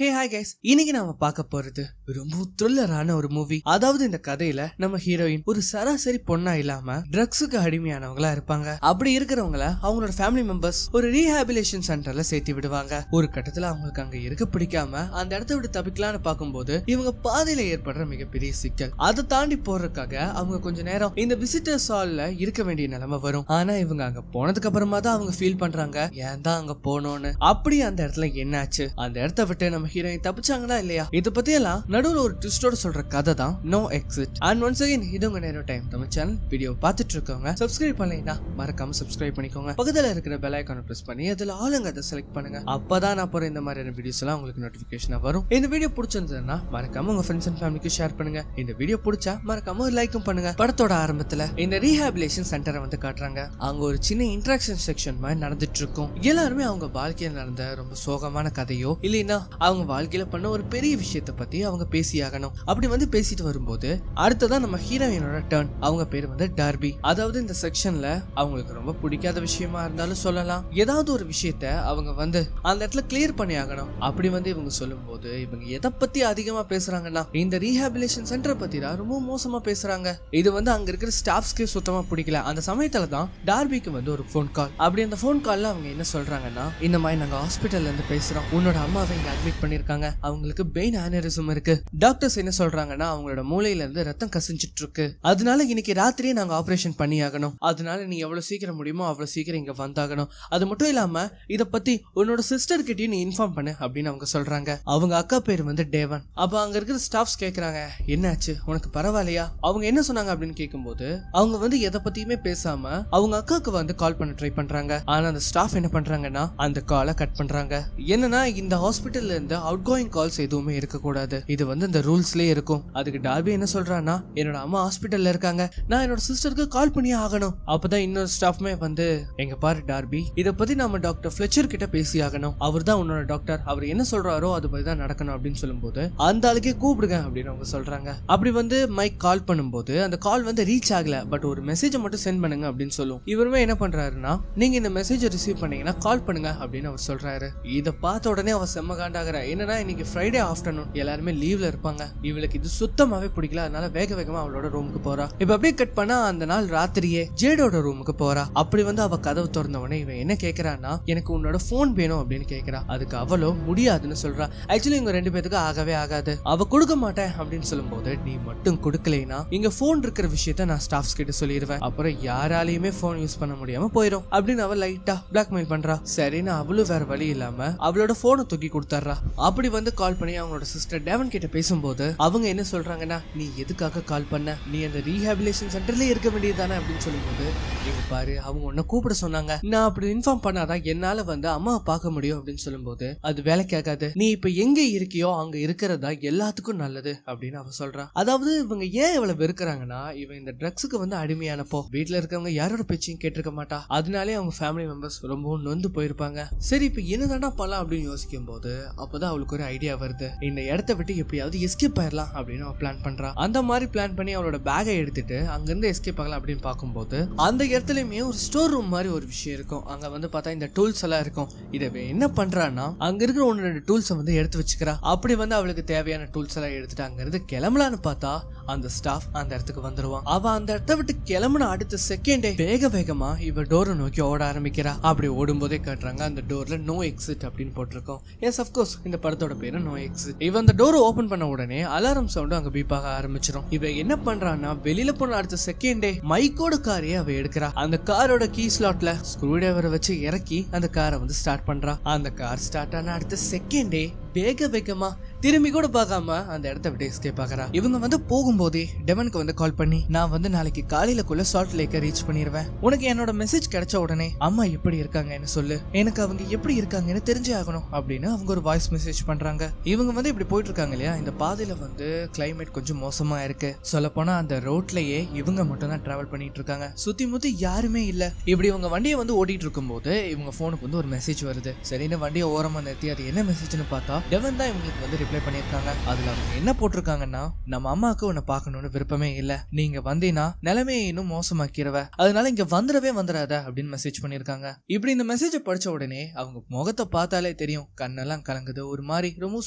Hey hi guys, இன்னைக்கு நாம பார்க்க போறது ரொம்ப த்ரில்லரான ஒரு மூவி. அதாவது இந்த கதையில நம்ம ஹீரோயின் ஒரு சராசரி பொண்ணா இல்லாம ட்ரக்ஸுக்கு அடிமையானவங்களா இருப்பாங்க. அப்படி இருக்கிறவங்கள அவங்களோட ஃபேமிலி மெம்பர்ஸ் ஒரு ரீஹாபிலேஷன் சென்டர்ல சேர்த்து விடுவாங்க. ஒரு கட்டத்துல அவங்களுக்கு அங்க இருக்க பிடிக்காம அந்த இடத்த விட்டு தப்பிக்கலான்னு பார்க்கும்போது இவங்க பாதையில ஏற்படுற மிகப்பெரிய சிக்கல். அதை தாண்டி போறதுக்காக அவங்க கொஞ்ச நேரம் இந்த விசிட்டர்ஸ் ஹால்ல இருக்க வேண்டிய நிலைமை வரும். ஆனா இவங்க அங்க போனதுக்கு அப்புறமா தான் அவங்க ஃபீல் பண்றாங்க, ஏன் தான் அங்க போனோன்னு. அப்படி அந்த இடத்துல என்னாச்சு, அந்த இடத்த விட்டு நம்ம ஹீரோயின் தப்பிச்சாங்களா இல்லையா, இத பத்தி எல்லாம் நடுவுல ஒரு ட்விஸ்டோட சொல்ற கதை தான் no exit. And once again இது உங்க நேரோ டைம். நம்ம சேனல் வீடியோ பார்த்துட்டு இருக்கவங்க சப்ஸ்கிரைப் பண்ணலைன்னா மறக்காம சப்ஸ்கிரைப் பண்ணிக்கோங்க. பக்கத்துல இருக்கிற பெல் ஐகானை பிரஸ் பண்ணி அதுல ஆளுங்க அதை செலக்ட் பண்ணுங்க. அப்பதான் நான் போற இந்த மாதிரியான வீடியோஸ் எல்லாம் உங்களுக்கு நோட்டிபிகேஷனா வரும். இந்த வீடியோ பிடிச்சிருந்ததுன்னா மறக்காம உங்க ஃப்ரெண்ட்ஸ் அண்ட் ஃபேமிலிக்கு ஷேர் பண்ணுங்க. இந்த வீடியோ பிடிச்சா மறக்காம ஒரு லைக்கும் பண்ணுங்க. படத்தோட ஆரம்பத்துல இந்த ரீஹாபிலேஷன் சென்டரை வந்து காட்டுறாங்க. அங்க ஒரு சின்ன இன்டராக்ஷன் செக்ஷன் மாதிரி நடந்துட்டு இருக்கும். எல்லாருமே அவங்க வாழ்க்கையில நடந்த ரொம்ப சோகமான கதையோ இல்லைன்னா அவங்க வாழ்க்கையில பண்ண ஒரு பெரிய விஷயத்தை பத்தி அவங்க பேசியாகணும். அப்படி வந்து பேசிட்டு வரும்போது அடுத்ததான் நம்ம ஹீரோயினோட டர்ன். அவங்க பேர் வந்து டார்பி. அதாவது இந்த செக்ஷன்ல அவங்களுக்கு ரொம்ப பிடிக்காத விஷயமா இருந்தாலும் சொல்லலாம், ஏதாவது ஒரு விஷயத்த அவங்க வந்து அந்த இடத்துல கிளியர் பண்ணி ஆகணும். அப்படி வந்து இவங்க சொல்லும் போது இவங்க எதை பத்தி அதிகமா பேசுறாங்கன்னா இந்த ரீஹாபிலேஷன் சென்டரை பத்தி தான் ரொம்ப மோசமா பேசுறாங்க. இது வந்து அங்க இருக்கிற ஸ்டாஃப்ஸ்க்கே சுத்தமா பிடிக்கல. அந்த சமயத்துல தான் டார்பிக்கு வந்து ஒரு போன் கால். அப்படி அந்த போன் கால்ல அவங்க என்ன சொல்றாங்கன்னா, இந்த மாதிரி நாங்க ஹாஸ்பிட்டல்ல இருந்து பேசுறோம், உன்னோட அம்மாவை இங்க அட்மிட் பண்ணிருக்காங்க, அவங்களுக்கு பெயின் ஆனரிசம் இருக்கு. டாக்டர்ஸ் என்ன சொல்றாங்கன்னா அவங்களோட மூளையில இருந்து ரத்தம் கசிஞ்சிட்டு இருக்கு, அதனால இன்னைக்கு ராத்திரியே நாங்க ஆபரேஷன் பண்ணி ஆகணும், அதனால நீ எவ்வளவு சீக்கிரம் முடியுமோ அவ்வளவு சீக்கிரம் இங்க வந்தாகணும். அது மட்டும் இல்லாம இத பத்தி உன்னோட சிஸ்டர் கிட்டயும் நீ இன்ஃபார்ம் பண்ணு அப்படின்னு அவங்க சொல்றாங்க. அவங்க அக்கா பேர் வந்து டேவன். அப்ப அங்க இருக்கிற ஸ்டாஃப்ஸ் கேக்குறாங்க, என்னாச்சு உனக்கு பரவாயில்லையா? அவங்க என்ன சொன்னாங்க அப்படின்னு கேட்கும்போது அவங்க வந்து எதை பத்தியுமே பேசாம அவங்க அக்காவுக்கு வந்து கால் பண்ண ட்ரை பண்றாங்க. ஆனா அந்த ஸ்டாஃப் என்ன பண்றாங்கன்னா அந்த காலை கட் பண்றாங்க. என்னன்னா இந்த ஹாஸ்பிட்டல்ல இருந்து அவுட் கோயிங் கால்ஸ் எதுவுமே இருக்க கூடாது, இது வந்து இந்த ரூல்ஸ்லயே இருக்கும். அதுக்கு டார்பி என்ன சொல்றான்னா, என்னோட அம்மா ஹாஸ்பிட்டல்ல இருக்காங்க, நான் என்னோட சிஸ்டருக்கு கால் பண்ணி ஆகணும். அப்பதான் இன்னொரு ஸ்டாஃப்மே வந்து, எங்க பாரு டார்பி, இத பத்தி நம்ம டாக்டர் ஃபிளெச்சர் கிட்ட பேசி ஆகணும், அவர் தான் உன்னோட டாக்டர், அவர் என்ன சொல்றாரோ அது பத்தி தான் நடக்கணும் அப்படின்னு சொல்லும்போது அந்த ஆளுக்கே கூப்பிடுங்க அப்படின்னு அவங்க சொல்றாங்க. அப்படி வந்து மைக் கால் பண்ணும்போது அந்த கால் வந்து ரீச் ஆகல, பட் ஒரு மெசேஜ் மட்டும் சென்ட் பண்ணுங்க அப்படின்னு சொல்லும். இவருமே என்ன பண்றாருன்னா, நீங்க இந்த மெசேஜ் ரிசீவ் பண்ணீங்கன்னா கால் பண்ணுங்க அப்படின்னு அவர் சொல்றாரு. இத பார்த்த உடனே அவ செம்ம காண்டாகிற. என்னன்னா இன்னைக்கு ஃப்ரைடே ஆஃப்டர்நூன், எல்லாருமே லீவ்ல இருப்பாங்க, இவளுக்கு இது சுத்தமாவே பிடிக்கல, அதனால வேக வேகமா அவளோட ரூமுக்கு போறா. இப்ப அப்படியே கட் பண்ணா அந்த நாள் ராத்திரியே ஜேடோட ரூமுக்கு போறா. அப்படி வந்து அவ கதவு திறந்த உடனே இவன் என்ன கேக்குறான்னா, எனக்கு உன்னோட போன் வேணும் அப்படின்னு கேக்குறா. அதுக்கு அவளோ முடியாதுன்னு சொல்றா. ஆக்சுவலி இவங்க ரெண்டு பேருக்கு ஆகவே ஆகாது. அவ கொடுக்க மாட்டேன் அப்படின்னு சொல்லும் போது, நீ மட்டும் கொடுக்கலைன்னா இங்க போன் இருக்கிற விஷயத்த நான் ஸ்டாஃப்ஸ் கிட்ட சொல்லிடுவேன், அப்புறம் யாராலையுமே போன் யூஸ் பண்ண முடியாம போயிடும் அப்படின்னு அவ லைட்டா பிளாக்மெயில் பண்றா. சரின்னு அவளும் வேற வழி இல்லாம அவளோட போனை தூக்கி கொடுத்துறா. அப்படி வந்து கால் பண்ணி அவங்களோட சிஸ்டர் டேவன் கிட்ட பேசும்போது அவங்க என்ன சொல்றாங்கன்னா, நீ எதுக்காக கால் பண்ண, நீ அந்த ரீஹாபிலேஷன் சென்டர்ல இருக்க வேண்டியதானே அப்படின்னு சொல்லும்போது, இங்க பாரு அவங்க உன்னை கூப்பிட சொன்னாங்க, நான் அப்படி இன்ஃபார்ம் பண்ணாதான் என்னால வந்து அம்மாவை பார்க்க முடியும் அப்படின்னு சொல்லும்போது, அது வேலைக்கு ஆகாது, நீ இப்ப எங்க இருக்கியோ அங்க இருக்கிறதா எல்லாத்துக்கும் நல்லது அப்படின்னு அவ சொல்றா. அதாவது இவங்க ஏன் இவ்வளவு வெறுக்கிறாங்கன்னா, இவன் இந்த ட்ரக்ஸுக்கு வந்து அடிமையானப்போ வீட்டுல இருக்கவங்க யாரோட பேச்சையும் கேட்டிருக்க மாட்டா, அதனாலே அவங்க ஃபேமிலி மெம்பர்ஸ் ரொம்ப நொந்து போயிருப்பாங்க. சரி இப்ப என்னதானா பண்ணலாம் அப்படின்னு யோசிக்கும் போது அப்பதான் அவளுக்கு ஒரு ஐடியா வருது, இந்த இடத்த விட்டு எப்படியாவது எஸ்கேப் ஆயிடலாம் அப்படின்னு அவ பிளான் பண்றா. அந்த மாதிரி பிளான் பண்ணி அவளோட பேக்கை எடுத்துட்டு அங்கிருந்து எஸ்கேப் ஆகலாம் அப்படின்னு பார்க்கும்போது அந்த இடத்துலயுமே ஒரு ஸ்டோர் ரூம் மாதிரி ஒரு விஷயம் இருக்கும். அங்க வந்து பார்த்தா இந்த டூல்ஸ் எல்லாம் இருக்கும். இதை என்ன பண்றான்னா, அங்க இருக்கிற ஒன்னு ரெண்டு டூல்ஸ் வந்து எடுத்து வச்சுக்கிறா. அப்படி வந்து அவளுக்கு தேவையான டூல்ஸ் எல்லாம் எடுத்துட்டு அங்க இருந்து கிளம்பலான்னு பார்த்தா அந்த ஸ்டாஃப் அந்த இடத்துக்கு வந்துருவான். அவ அந்த இடத்த விட்டு கிளம்புன அடுத்த செகண்டே வேக வேகமா இவ டோரை நோக்கி ஓட ஆரம்பிக்கிறா. அப்படி ஓடும் போதே காட்டுறாங்க அந்த டோர்ல நோ எக்ஸிட் அப்படின்னு போட்டிருக்கோம். எஸ் அஃப்கோர்ஸ் இந்த படத்தோட பேரு நோ எக்ஸிட். இவ அந்த டோர் ஓபன் பண்ண உடனே அலாரம் சவுண்ட் அங்க பீப்பாக ஆரம்பிச்சிடும். இவ என்ன பண்றான்னா, வெளியில போன அடுத்த செகண்டே மைக்கோட காரையே அவ எடுக்கிறா. அந்த காரோட கீ ஸ்லாட்ல ஸ்க்ரூ டிரைவரை வச்சு இறக்கி அந்த காரை வந்து ஸ்டார்ட் பண்றா. அந்த கார் ஸ்டார்ட் ஆன அடுத்த செகண்டே வேக வேகமா திரும்பி கூட பார்க்காம அந்த இடத்த விட்டு எஸ்கேப் ஆகிறா. இவங்க வந்து போகும்போதே டெவனுக்கு வந்து கால் பண்ணி, நான் வந்து நாளைக்கு காலையிலக்குள்ள சால்ட் லேக்க ரீச் பண்ணிடுவேன், உனக்கு என்னோட மெசேஜ் கிடைச்ச உடனே அம்மா எப்படி இருக்காங்கன்னு சொல்லு, எனக்கு அவங்க எப்படி இருக்காங்கன்னு தெரிஞ்சே ஆகணும் அப்படின்னு அவங்க ஒரு வாய்ஸ் மெசேஜ் பண்றாங்க. இவங்க வந்து இப்படி போயிட்டு இருக்காங்க இல்லையா, இந்த பாதையில வந்து கிளைமேட் கொஞ்சம் மோசமா இருக்கு. சொல்ல போனா அந்த ரோட்லயே இவங்க மட்டும் தான் டிராவல் பண்ணிட்டு இருக்காங்க, சுத்தி முத்தி யாருமே இல்ல. இப்படி இவங்க வண்டியை வந்து ஓடிட்டு இருக்கும் போது இவங்க போனுக்கு வந்து ஒரு மெசேஜ் வருது. சரின்னு வண்டியை ஓரமா நிறுத்தி அது என்ன மெசேஜ்னு பார்த்தா, டெவன் தான் இவங்களுக்கு வந்து ரிப்ளை பண்ணிருக்காங்க. அதுல அவங்க என்ன போட்டிருக்காங்கன்னா, நம்ம அம்மாவுக்கு உன்னை பார்க்கணும்னு விருப்பமே இல்ல, நீங்க வந்தீங்கன்னா நிலைமையை இன்னும் மோசமாக்கிறவ, அதனால இங்க வந்துடாத அப்படின்னு மெசேஜ் பண்ணிருக்காங்க. இப்படி இந்த மெசேஜை படிச்ச உடனே அவங்க முகத்தை பார்த்தாலே தெரியும், கண்ணெல்லாம் கலங்குது, ஒரு மாதிரி ரொம்ப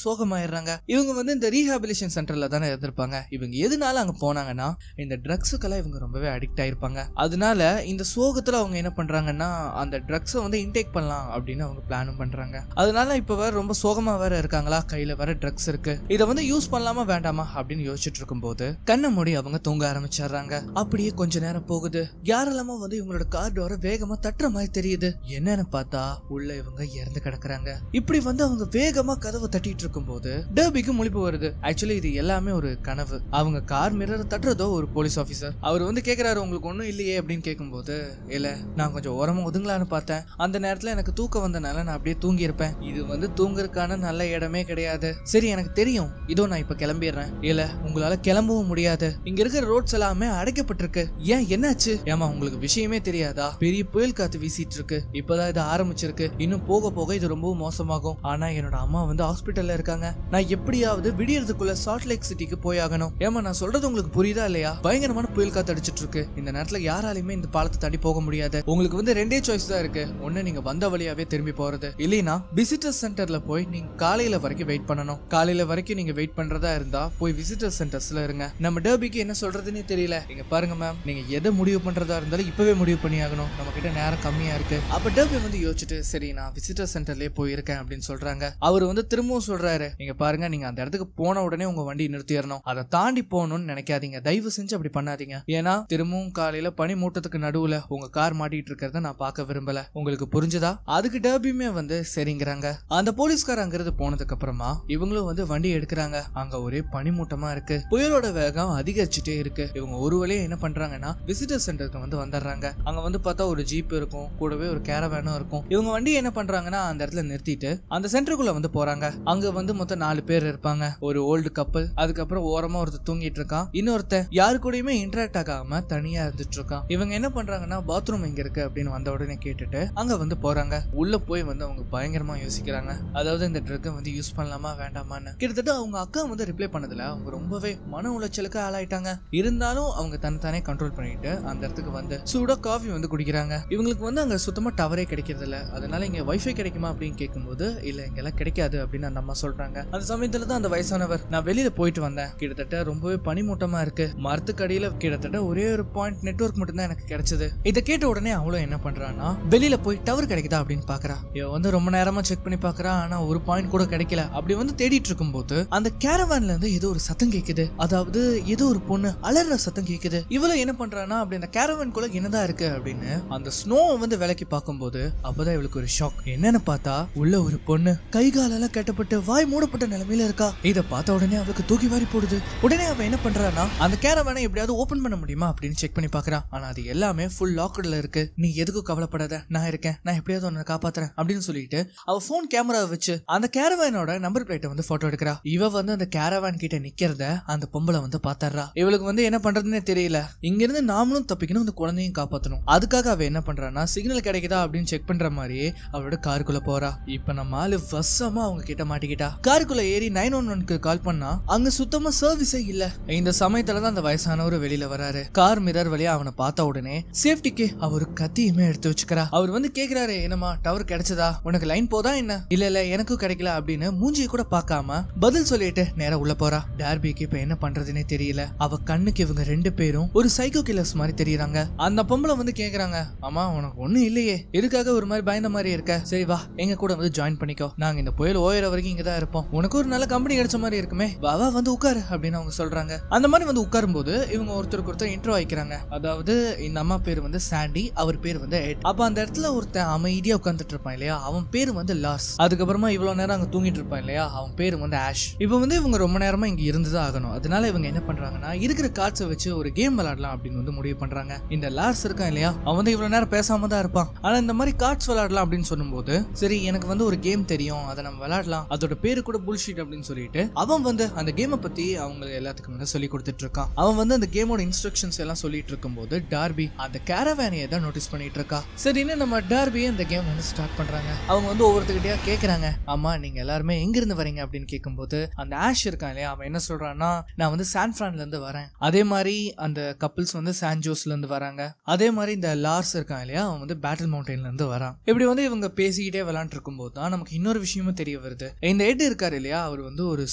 சோகமாயிடுறாங்க. இவங்க வந்து இந்த ரீஹாபிலிட்டேஷன் சென்டர்ல தானே இருந்திருப்பாங்க. இவங்க எதுனால அங்க போனாங்கன்னா இந்த ட்ரக்ஸுக்கெல்லாம் இவங்க ரொம்பவே அடிக்ட் ஆயிருப்பாங்க. அதனால இந்த சோகத்துல அவங்க என்ன பண்றாங்கன்னா அந்த ட்ரக்ஸை வந்து இன்டேக் பண்ணலாம் அப்படின்னு அவங்க பிளானும் பண்றாங்க. அதனால இப்ப வேற ரொம்ப சோகமா வேற இருக்காங்களா, கையில வேற ட்ரக்ஸ் இருக்கு, இதை வந்து யூஸ் பண்ணலாமா வேண்டாமா அப்படின்னு யோசிச்சுட்டு இருக்கும் போது கண்ணை மூடி அவங்க தூங்க ஆரம்பிச்சிடுறாங்க. அப்படியே கொஞ்ச நேரம் போகுது. யாரெல்லாமோ வந்து இவங்களோட கார் டோரை வேகமா தட்டுற மாதிரி தெரியுது. என்னன்னு பார்த்தா உள்ள இவங்க இறந்து கிடக்குறாங்க. இப்படி வந்து அவங்க வேகமா கதவை தட்டிட்டு இருக்கும் போது டர்பிக்கு முழிப்பு வருது. ஆக்சுவலி இது எல்லாமே ஒரு கனவு. அவங்க கார் மிரர் தட்டுறதோ ஒரு போலீஸ் ஆபீசர். அவர் வந்து கேக்குறாரு, உங்களுக்கு ஒண்ணும் இல்லையே அப்படின்னு கேட்கும் போது, இல்ல நான் கொஞ்சம் ஓரமா ஒதுங்கலான்னு பார்த்தேன், அந்த நேரத்துல எனக்கு தூக்கம் வந்தனால நான் அப்படியே தூங்கி இருப்பேன், இது வந்து தூங்குறதுக்கான நல்ல இடமே கிடையாது, சரி எனக்கு தெரியும், இதோ நான் இப்ப கிளம்பிடுறேன். இல்ல உங்களால கிளம்பவும் முடியாது, இங்க இருக்கிற ரோட்ஸ் எல்லாமே அடைக்கப்பட்டிருக்கு. ஏன் என்னாச்சு? ஏமா உங்களுக்கு விஷயமே தெரியாதா? பெரிய புயல் காத்து வீசிட்டு இருக்கு, இப்பதான் இது ஆரம்பிச்சிருக்கு, இன்னும் போக போக இது ரொம்பவும் மோசமாகும். ஆனா என்னோட அம்மா வந்து ஹாஸ்பிட்டல்ல இருக்காங்க, நான் எப்படியாவது விடியறதுக்குள்ள சால்ட் லேக் சிட்டிக்கு போய் ஆகணும். ஏமா நான் சொல்றது உங்களுக்கு புரியுதா இல்லையா? பயங்கரமான புயல் காத்து அடிச்சிட்டு இருக்கு, இந்த நேரத்துல யாராலையுமே இந்த பாலத்தை தாண்டி போக முடியாது. உங்களுக்கு வந்து ரெண்டே சாய்ஸ் தான் இருக்கு, ஒண்ணு நீங்க வந்த வழியாவே திரும்பி போறது, இல்லைன்னா விசிட்டர் சென்டர்ல போய் நீங்க காலையில வரைக்கும் வெயிட் பண்ணணும். காலையில வரைக்கும் நீங்க வெயிட் பண்றதா இருந்தா போய் விசிட்டர் சென்டர்ஸ்ல இருங்க. நம்ம டர்பிக்கு என்ன சொல்றதுன்னு தெரியல. நீங்க பாருங்க மேம், நீங்க எதை முடிவு பண்றதா இருந்தாலும் இப்பவே முடிவு பண்ணி ஆகணும், நம்ம கிட்ட நேரம் கம்மியா இருக்கு. அப்ப டர்பி வந்து யோசிச்சுட்டு, சரி நான் விசிட்டர் சென்டர்லயே போயிருக்கேன் அப்படின்னு சொல்றாங்க. அவர் வந்து திரும்பவும் சொல்றாரு, நீங்க பாருங்க, நீங்க அந்த இடத்துக்கு போன உடனே உங்க வண்டி நிறுத்திடணும், அதை தாண்டி போகணும்னு நினைக்காதீங்க, தயவு செஞ்சு அப்படி பண்ணாதீங்க. ஏன்னா திரும்பவும் காலையில பனி மூட்டத்துக்கு நடுவுல உங்க கார் மாட்டிட்டு இருக்கிறத நான் பார்க்க விரும்பல. உங்களுக்கு புரிஞ்சுதா? அதுக்கு டர்பியுமே வந்து சரிங்கிறாங்க. அந்த போலீஸ்கார் அங்கிருந்து போனதுக்கு அப்புறமா இவங்களும் வந்து வண்டி எடுக்கிறாங்க. அங்க ஒரே பனிமூட்டமா இருக்கு, புயலோட வேகம் அதிகரிச்சுட்டே இருக்கு. இவங்க ஒரு வழியா என்ன பண்றாங்கன்னா விசிட்டர் சென்டருக்கு வந்து வந்துடுறாங்க. அங்க வந்து பார்த்தா ஒரு ஜீப் இருக்கும், கூடவே ஒரு கேரவேனும் இருக்கும். இவங்க வண்டி என்ன பண்றாங்கன்னா அந்த இடத்துல நிறுத்திட்டு அந்த சென்டருக்குள்ள வந்து போறாங்க. அங்க வந்து மொத்தம் 4 பேர் இருப்பாங்க. ஒரு ஓல்டு கப்பல், அதுக்கப்புறம் ஓரமா ஒருத்தர் தூங்கிட்டு இருக்கான், இன்னொருத்தர் யாரு கூடயுமே இன்டராக்ட் ஆகாம தனியா இருந்துட்டு இருக்கான். இவங்க என்ன பண்றாங்கன்னா பாத்ரூம் எங்க இருக்கு அப்படின்னு வந்த உடனே கேட்டுட்டு அங்க வந்து போறாங்க. உள்ள போய் வந்து அவங்க பயங்கரமா யோசிக்கிறாங்க, அதாவது இந்த ட்ரக்கை வந்து யூஸ் பண்ணலாமா வேண்டாமான்னு. கிட்டத்தட்ட அவங்க அக்கா வந்து ரிப்ளை பண்ணதுல அவங்க ரொம்பவே மன உளைச்சலுக்கு ஆளாயிட்டாங்க. இருந்தாலும் அவங்க தன்னைத்தானே கண்ட்ரோல் பண்ணிட்டு அந்த இடத்துக்கு வந்து சூடா காஃபி வந்து குடிக்கிறாங்க. இவங்களுக்கு வந்து அங்க சுத்தமா டவரே கிடைக்கிறது இல்ல, அதனால இங்க வைஃபை கிடைக்குமா அப்படின்னு கேட்கும்போது இல்ல இங்கெல்லாம் கிடைக்காது அப்படின்னு அந்த அம்மா சொல்றாங்க. அந்த சமயத்துல தான் அந்த வயசானவர், நான் வெளியில போயிட்டு வந்தேன், கிட்டத்தட்ட ரொம்பவே பனிமூட்டமா இருக்கு, மரத்துக்கு அடியில கிட்டத்தட்ட ஒரே ஒரு பாயிண்ட் நெட்வொர்க் மட்டும் தான் எனக்கு கிடைச்சது. இதை கேட்ட உடனே அவளும் என்ன பண்றான்னா வெளியில போய் டவர் கிடைக்குதா அப்படின்னு பாக்குறா. இவன் வந்து ரொம்ப நேரமா செக் பண்ணி பாக்குறா, ஆனா ஒரு பாயிண்ட் கூட கிடைக்கல. அப்படி வந்து தேடிட்டு இருக்கும் போது அந்த கேரவான்ல இருந்து ஏதோ ஒரு சத்தம் கேக்குது, அதாவது ஏதோ ஒரு பொண்ணு அலற சத்தம் கேக்குது. இவளும் என்ன பண்றானா அப்படி அந்த கேரவான்குள்ள என்னதான் இருக்கு அப்படின்னு அந்த ஸ்னோ வந்து விலக்கி பார்க்கும்போது அப்பதான் இவளுக்கு ஒரு ஷாக். என்னன்னு பார்த்தா உள்ள ஒரு பொண்ணு கை காலெல்லாம் கட்டப்பட்டு வாய் மூடப்பட்ட நிலைமையில இருக்கா. இதை பார்த்த உடனே அவளுக்கு தூக்கி வாரி போடுது. உடனே அவ என்ன பண்றானா அந்த கேரவானை எப்படியாவது ஓபன் பண்ண முடியுமா அப்படின்னு செக் பண்ணி பாக்குறா. ஆனா அது எல்லாமே ஃபுல் லாக்ல இருக்கு. நீ எதுக்கும் கவலைப்படாத, நான் இருக்கேன், நான் எப்படியாவது உன்னை காப்பாத்துறேன் அப்படின்னு சொல்லிட்டு அவ போன் கேமராவை வச்சு அந்த கேரவானோட நம்பர் பிளேட்டை வந்து போட்டோ எடுக்கிறா. இவ வந்து அந்த கேரவான் கிட்ட நிக்கிறத அந்த பொம்பளை வந்து பாத்துறா. இவளுக்கு வந்து என்ன பண்றதுன்னே தெரியல. இங்க இருந்து நாமளும் தப்பிக்கணும், இந்த குழந்தையும் காப்பாத்தணும். அதுக்காக அவ என்ன பண்றானா சிக்னல் கிடைக்குதா அப்படின்னு செக் பண்ற மாதிரி அவளோட காருக்குள்ள போறா. இப்ப நம்ம ஆளு வசமா அவங்க கிட்ட மாட்டிக்கிட்டா. காருக்குள்ள ஏறி 911க்கு கால் பண்ணா அங்க சுத்தமா சர்வீஸே இல்ல. இந்த சமயத்துலதான் அந்த வயசானவர் வெளியில வராரு. கார் மிரர் வழியா அவனை பார்த்த உடனே சேஃப்டிக்கு அவரு கத்தியுமே எடுத்து வச்சுக்கிறா. அவர் வந்து கேக்குறாரு, என்னமா டவர் கிடைச்சதா, உனக்கு லைன் போதா என்ன? இல்ல இல்ல எனக்கும் கிடைக்கல அப்படின்னு மூஞ்சியை கூட பார்க்காம பதில் சொல்லிட்டு நேரா உள்ள போறா. டார்பிக்கு இப்ப என்ன பண்றதுன்னே தெரியல. அவ கண்ணுக்கு இவங்க 2 பேரும் ஒரு சைக்கோ கில்லர்ஸ் மாதிரி தெரியறாங்க. அந்த பொம்பளை வந்து கேக்குறாங்க, அம்மா உனக்கு ஒண்ணும் இல்லையே, எதுக்காக ஒரு மாதிரி பயந்த மாதிரி இருக்க, சரி வா எங்க கூட வந்து ஜாயின் பண்ணிக்கோ, நாங்க இந்த புயல் ஓயற வரைக்கும் இங்கதான் இருப்போம், உனக்கு ஒரு நல்ல கம்பெனி கிடைச்ச மாதிரி இருக்குமே, வா வா வந்து உட்காரு அப்படின்னு அவங்க சொல்றாங்க. அந்த மாதிரி வந்து உட்காரும் போது இவங்க ஒருத்தருக்கு ஒருத்தர் இன்ட்ரோ ஆயிக்கிறாங்க. அதாவது இந்த அம்மா பேர் வந்து சாண்டி, அவர் பேர் வந்து எட். அப்ப அந்த இடத்துல ஒருத்தன் அமைதியா உட்கார்ந்துட்டு இருப்பான் இல்லையா, அவன் பேரு வந்து லார்ஸ். அதுக்கப்புறமா இவ்வளவு நேரம் அங்க தூங்கிட்டு இருப்பான் இல்லையா, அவன் பேரு வந்து ஆஷ். இப்ப வந்து இவங்க ரொம்ப நேரமா இங்க இருந்துதான் ஆகணும். அதனால இவங்க என்ன பண்றாங்கன்னா இருக்கிற கார்ட்ஸை வச்சு ஒரு கேம் விளையாடலாம் அப்படின்னு வந்து முடிவு பண்றாங்க. இந்த லார்ஸ் இருக்கான் இல்லையா, அவன் வந்து இவ்வளவு நேரம் பேசாம தான் இருப்பான். ஆனா இந்த மாதிரி கார்ட்ஸ் விளையாடலாம் அப்படின்னு சொல்லும்போது, சரி எனக்கு வந்து ஒரு கேம் தெரியும், அதை நம்ம விளையாடலாம், அதோட பேரு கூட புல்ஷீட் அப்படின்னு சொல்லிட்டு அவன் வந்து அந்த கேமை பத்தி அவங்க எல்லாத்துக்கும் வந்து சொல்லி கொடுத்துட்டு இருக்கான். அவன் வந்து அந்த கேமோட இன்ஸ்ட்ரக்ஷன்ஸ் எல்லாம் சொல்லிட்டு இருக்கும்போது டார்பி அந்த கேரவானியை தான் நோட்டீஸ் பண்ணிட்டு இருக்கா. சரின்னு நம்ம டார்பி அந்த கேம் வந்து ஸ்டார்ட் பண்றாங்க. அவங்க வந்து ஒவ்வொருத்தர்கிட்டயா கேக்குறாங்க, ஆமா நீங்க நீங்க எல்லாருமே எங்க இருந்து வரீங்க அப்படின்னு கேட்கும்போது அந்த ஆஷ் இருக்கான் இல்லையா, அவன் என்ன சொல்றான்னா நான் வந்து சான் பிரான்ல இருந்து வரேன். அதே மாதிரி அந்த கப்பிள்ஸ் வந்து சான் ஜோஸ்ல இருந்து வராங்க. அதே மாதிரி இந்த லார்ஸ் இருக்கான் இல்லையா, அவன் வந்து பேட்டில் மவுண்டன்ல இருந்து வரான். இப்படி வந்து இவங்க பேசிக்கிட்டே விளையாண்டு இருக்கும்போது தான் நமக்கு இன்னொரு விஷயமும் தெரிய வருது. இந்த எட் இருக்காரு இல்லையா, அவர் வந்து ஒரு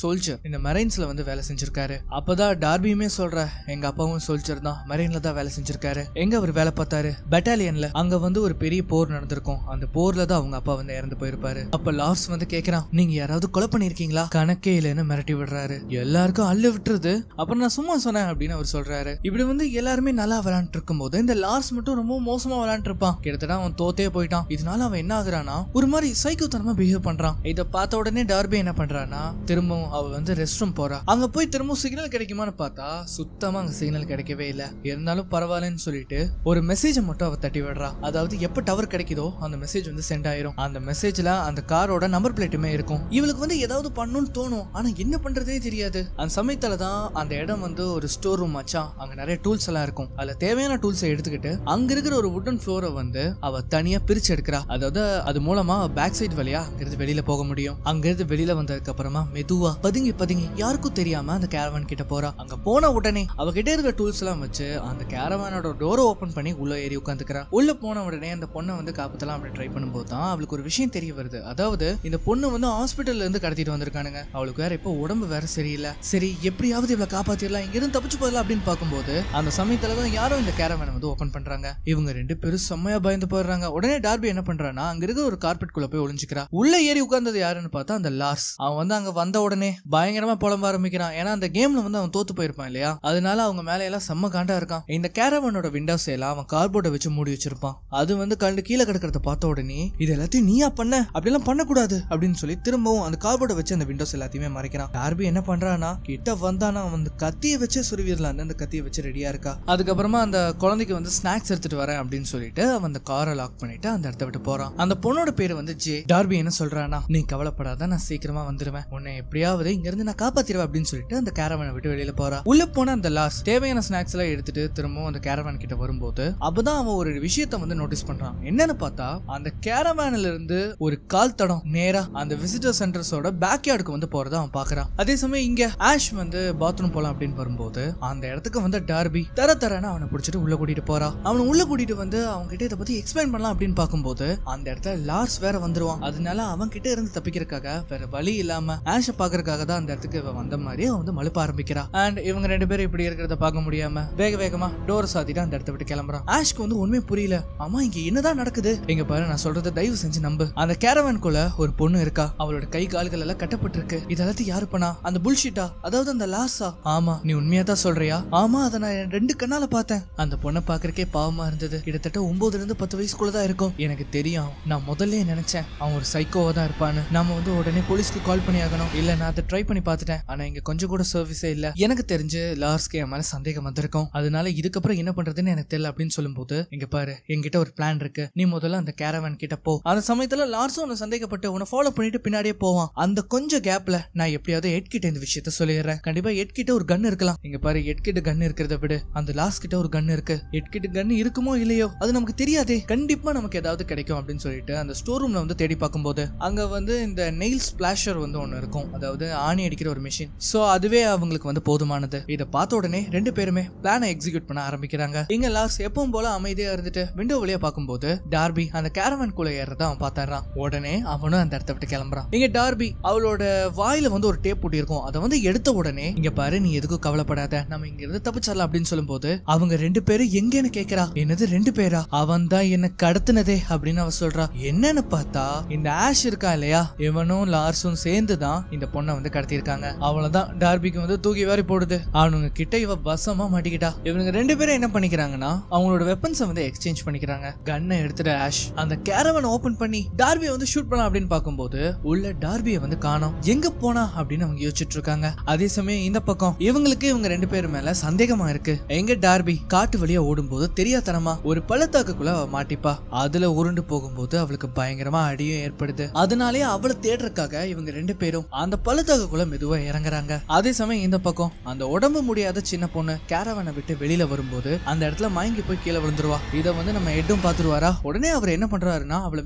சோல்ஜர், இந்த மெரைன்ஸ்ல வந்து வேலை செஞ்சிருக்காரு. அப்பதான் டார்பியுமே சொல்ற எங்க அப்பாவும் சோல்ஜர் தான், மெரைன்ல தான் வேலை செஞ்சிருக்காரு. எங்க அவர் வேலை பார்த்தாரு, பெட்டாலியன்ல. அங்க வந்து ஒரு பெரிய போர் நடந்திருக்கும், அந்த போர்ல தான் அவங்க அப்பா வந்து இறந்து போயிருப்பாரு. அப்ப லார்ஸ் வந்து கேக்குறான், நீங்க யாராவது கொலை பண்ணிருக்கீங்களா? கணக்கே இல்லைன்னு மிரட்டி விடுறாரு. எல்லாருக்கும் அள்ளு விட்டுருது. அப்புறம் நான் சும்மா சொன்னேன் அப்படின்னு அவர் சொல்றாரு. இப்படி வந்து எல்லாருமே நல்லா விளையாண்டு இருக்கும் போது இந்த லார்ஸ் மட்டும் ரொம்ப மோசமா விளையாண்டு இருப்பான். கிட்டத்தட்ட அவன் தோத்தே போயிட்டான். இதனால அவன் என்ன ஆகுறானா, ஒரு மாதிரி சைக்கோத்தனமா பிஹேவ் பண்றான். இதை பார்த்த உடனே டார்பி என்ன பண்றானா, திரும்பவும் அவ வந்து ரெஸ்ட் ரூம் போறா. அங்க போய் திரும்பவும் சிக்னல் கிடைக்குமான்னு பார்த்தா சுத்தமா அங்க சிக்னல் கிடைக்கவே இல்லை. இருந்தாலும் பரவாயில்லன்னு சொல்லிட்டு ஒரு மெசேஜை மட்டும் அவ தட்டி விடுறா. அதாவது எப்ப டவர் கிடைக்குதோ அந்த மெசேஜ் வந்து சென்ட் ஆயிரும். அந்த மெசேஜ்ல அந்த காரோட நம்பர் பிளேட்டுமே இருக்கும். இவளுக்கு வந்து ஏதாவது பண்ணணும்னு தோணும், ஆனா என்ன பண்றதே தெரியாது. அந்த சமயத்துல தான் அந்த இடம் வந்து ஒரு ஸ்டோர் ரூம் ஆச்சா. அங்க நிறைய டூல்ஸ் எல்லாம் இருக்கும். அதுல தேவையான டூல்ஸை எடுத்துக்கிட்டு அங்க இருக்கிற ஒரு வுடன் ஃப்ளோரை வந்து அவ தனியா பிரிச்சு எடுக்கிறா. அதாவது அது மூலமா பேக் சைடு வழியா அங்கிருந்து வெளியில போக முடியும். அங்கிருந்து வெளியில வந்ததுக்கு அப்புறமா மெதுவா பதுங்கி பதுங்கி யாருக்கும் தெரியாம அந்த கேரவான் கிட்ட போறா. அங்க போன உடனே அவகிட்ட இருக்கிற டூல்ஸ் எல்லாம் வச்சு அந்த கேரவானோட டோரை ஓபன் பண்ணி உள்ள ஏறி உட்காந்துக்கிறா. உள்ள போன உடனே அந்த பொண்ணை வந்து காப்பாத்தலாம் அப்படி ட்ரை பண்ணும்போது தான் அவளுக்கு ஒரு விஷயம் தெரிய வருது. அதாவது இந்த பொண்ணு வந்து ஹாஸ்பிட்டல்ல இருந்து கடத்திட்டு வந்திருக்கானுங்க. அவளுக்கு வேற இப்போ உடம்பு வேற சரியில்லை. சரி எப்படியாவது இவளை காப்பாத்திடலாம், இங்க இருந்து தப்பிச்சு போயிடலாம் அப்படின்னு பார்க்கும்போது அந்த சமயத்துலதான் யாரும் இந்த கேரவானை வந்து ஓபன் பண்றாங்க. இவங்க ரெண்டு பேரும் செம்மையா பயந்து போயிடுறாங்க. உடனே டார்பி என்ன பண்றான்னா அங்க இருக்கிற ஒரு கார்பெட் குள்ள போய் ஒளிஞ்சுக்கிறா. உள்ள ஏறி உட்கார்ந்தது யாருன்னு பார்த்தா அந்த லார்ஸ். அவன் வந்து அங்க வந்த உடனே பயங்கரமா புலம்ப ஆரம்பிக்கிறான். ஏன்னா அந்த கேம்ல வந்து அவன் தோத்து போயிருப்பான் இல்லையா, அதனால அவங்க மேல எல்லாம் செம்ம காண்டா இருக்கான். இந்த கேரவானோட விண்டோஸ் எல்லாம் அவன் கார்போர்டை வச்சு மூடி வச்சிருப்பான். அது வந்து கண்டு கீழே கிடக்கிறத பார்த்த உடனே இது எல்லாத்தையும் நீயா பண்ண, அப்படிலாம் பண்ணக்கூடாது அப்படின்னு சொல்லி திரும்பவும் அந்த கார்போர்டை வச்சு அந்த விண்டோஸ் எல்லாத்தையுமே மறைக்கிறான். டார்பி என்ன பண்றானா, கிட்ட வந்தானா அவன் கத்தியை வச்சு சுருவிடலாம். அந்த கத்தியை வச்சு ரெடியா இருக்கா. அதுக்கப்புறமா அந்த குழந்தைக்கு வந்து ஸ்நாக்ஸ் எடுத்துட்டு வரேன் அப்படின்னு சொல்லிட்டு அவன் அந்த காரை லாக் பண்ணிட்டு அந்த இடத்த விட்டு போறான். அந்த பொண்ணோட பேரு வந்து ஜே. டார்பி என்ன சொல்றானா, நீ கவலைப்படாத, நான் சீக்கிரமா வந்துருவேன், உன்னை எப்படியாவது இங்க இருந்து நான் காப்பாத்திடுவேன் அப்படின்னு சொல்லிட்டு அந்த கேரவானை விட்டு வெளியில போறான். உள்ள போன அந்த லாஸ் தேவையான ஸ்நாக்ஸ் எல்லாம் எடுத்துட்டு திரும்பவும் அந்த கேரவான் கிட்ட வரும்போது அப்பதான் அவன் ஒரு விஷயத்த வந்து நோட்டீஸ் பண்றான். என்னன்னு பார்த்தா அந்த கேரவான்ல இருந்து ஒரு கால் தடம் நேரா அந்த விசிட்டர் சென்டர்ஸோட பேக் யார்டுக்கு வந்து போறத அவன் பாக்குறான். அதே சமயம் இங்க ஆஷ் வந்து பாத்ரூம் போலாம் அப்படின்னு வரும்போது அந்த இடத்துக்கு வந்து டார்பி தரன்னு அவனை பிடிச்சிட்டு உள்ள கூட்டிட்டு போறா. அவனை உள்ள கூட்டிட்டு வந்து அவங்க கிட்ட இதை பத்தி எக்ஸ்பிளைன் பண்ணலாம் அப்படின்னு பார்க்கும்போது அந்த இடத்துல லார்ஸ் வேற வந்துருவான். அதனால அவன் கிட்ட இருந்து தப்பிக்கிறதுக்காக வேற வழி இல்லாம ஆஷ பாக்குறதுக்காக தான் அந்த இடத்துக்கு வந்த மாதிரி அவன் வந்து மழுப்ப ஆரம்பிக்கிறா. அண்ட் இவங்க ரெண்டு பேரும் இப்படி இருக்கிறத பார்க்க முடியாம வேகமா டோர் சாத்திட்டு அந்த இடத்த விட்டு கிளம்புறான். ஆஷ்க்கு வந்து உண்மை புரியல. ஆமா இங்க என்னதான் நடக்குது, எங்க பாரு நான் சொல்றத தயவு செஞ்சு நம்பு. அந்த கேரவான்குள்ள ஒரு பொண்ணு இருக்கா, அவளோட கை கால்கள் எல்லாம் கட்டப்பட்டு இருக்கு. இதெல்லாத்தையும் யாரு பண்ணா, அந்த புல்ஷிட்டா, அதாவது அந்த லாஸா? ஆமா நீ உண்மையா தான் சொல்றியா? ஆமா அதை நான் ரெண்டு கண்ணால பார்த்தேன். அந்த பொண்ணை பாக்குறக்கே பாவமா இருந்தது. கிட்டத்தட்ட 9 to 10 வயசுக்குள்ளதான் இருக்கும். எனக்கு தெரியும், நான் முதல்ல நினைச்சேன் அவன் ஒரு சைக்கோவா தான் இருப்பான்னு. நாம வந்து உடனே போலீஸ்க்கு கால் பண்ணி ஆகணும். இல்ல நான் அதை ட்ரை பண்ணி பார்த்துட்டேன், ஆனா இங்க கொஞ்சம் கூட சர்வீஸே இல்ல. எனக்கு தெரிஞ்சு லார்ஸ்க்கு என் மேல சந்தேகம் வந்திருக்கும். அதனால இதுக்கப்புறம் என்ன பண்றதுன்னு எனக்கு தெரியல அப்படின்னு சொல்லும்போது இங்க பாரு என்கிட்ட ஒரு பிளான் இருக்கு, நீ முதல்ல அந்த கேரவான் கிட்ட போ. அந்த சமயத்துல லார்ஸும் உன்னை சந்தேகப்பட்டு உன்னை ஃபாலோ பண்ணிட்டு பின்னாடியே போவான். அந்த கொஞ்சம் கேப்ல நான் எப்படியாவது எட் கிட்ட இந்த விஷயத்த சொல்லிடுறேன். கண்டிப்பா எட் கிட்ட ஒரு கன் இருக்கலாம். இங்க பாரு எட் கிட்ட கன் இருக்கிறத விட அந்த லாஸ் கிட்ட ஒரு கன் இருக்கு. எட் கிட்ட கன் இருக்குமோ இல்லையோ அது நமக்கு தெரியாதே, கண்டிப்பா நமக்கு ஏதாவது கிடைக்கும் அப்படின்னு சொல்லிட்டு அந்த ஸ்டோர் ரூம்ல வந்து தேடி பார்க்கும்போது அங்க வந்து இந்த நெயில் ஸ்பிளாஷர் வந்து ஒன்னு இருக்கும், அதாவது ஆணி அடிக்கிற ஒரு மிஷின். சோ அதுவே அவங்களுக்கு வந்து போதுமானது. இதை பார்த்த உடனே ரெண்டு பேருமே பிளானை எக்ஸிக்யூட் பண்ண ஆரம்பிக்கிறாங்க. இங்க லாஸ் எப்பவும் போல அமைதியா இருந்துட்டு விண்டோ வழியா பார்க்கும்போது டார்பி அந்த கேரவான் குள்ள ஏறத அவன் பார்த்தாரான். உடனே அவனும் அந்த இடத்த விட்டு கிளம்புறான். இங்க டார்பி அவளோட வாயில வந்து ஒரு டேப் போட்டி இருக்கும், அதை வந்து எடுத்த உடனே இங்க பாரு நீ எதுக்கும் கவலைப்படாத, நம்ம இங்க இருந்து தப்பிச்சிடலாம் அப்படின்னு சொல்லும்போது அவங்க ரெண்டு பேரும் எங்கன்னு கேக்குறா. என்னது 2 பேரா? அவன் தான் என்ன கடத்தினதே அப்படின்னு அவ சொல்றா. என்னன்னு பார்த்தா இந்த ஆஷ் இருக்கா இல்லையா, இவனும் லார்ஸும் சேர்ந்து தான் இந்த பொண்ணை வந்து கடத்தி இருக்காங்க. அவ்வளவுதான் டார்பிக்கு வந்து தூக்கி வாரி போடுது. அவனுங்க கிட்ட இவ வசமா மாட்டிக்கிட்டா. இவனுங்க 2 பேரும் என்ன பண்ணிக்கிறாங்கன்னா அவங்களோட வெப்பன்ஸை வந்து எக்ஸ்சேஞ்ச் பண்ணிக்கிறாங்க. கன்னை எடுத்துட்டு ஆஷ் அந்த கேரவன் ஓபன் பண்ணி டார்பியை வந்து ஷூட் பண்ணலாம் அப்படின்னு பார்க்கும்போது உள்ள டார்பியை வந்து காணோம். எங்க போனா அப்படின்னு அவங்க யோசிச்சுட்டு இருக்காங்க. அதே சமயம் இந்த பக்கம் இவங்களுக்கு இவங்க 2 பேர் மேல சந்தேகமா இருக்கு. எங்க டார்பி காட்டு வழியா ஓடும்போது தெரியாதனமா ஒரு பள்ளத்தாக்குள்ள மாட்டிப்பா. அதுல உருண்டு போகும்போது அவளுக்கு பயங்கரமா அடியும் ஏற்படுது. அதனாலே அவளை தேடுறதுக்காக இவங்க 2 பேரும் அந்த பள்ளத்தாக்குள்ள மெதுவா இறங்குறாங்க. அதே சமயம் இந்த பக்கம் அந்த உடம்பு முடியாத சின்ன பொண்ணு கேரவானை விட்டு வெளியில வரும்போது அந்த இடத்துல மயங்கி போய் கீழே விழுந்துருவா. இதை வந்து நம்ம எட்டும் பாத்துருவாரா. உடனே அவர் என்ன பண்றாருன்னா அவளை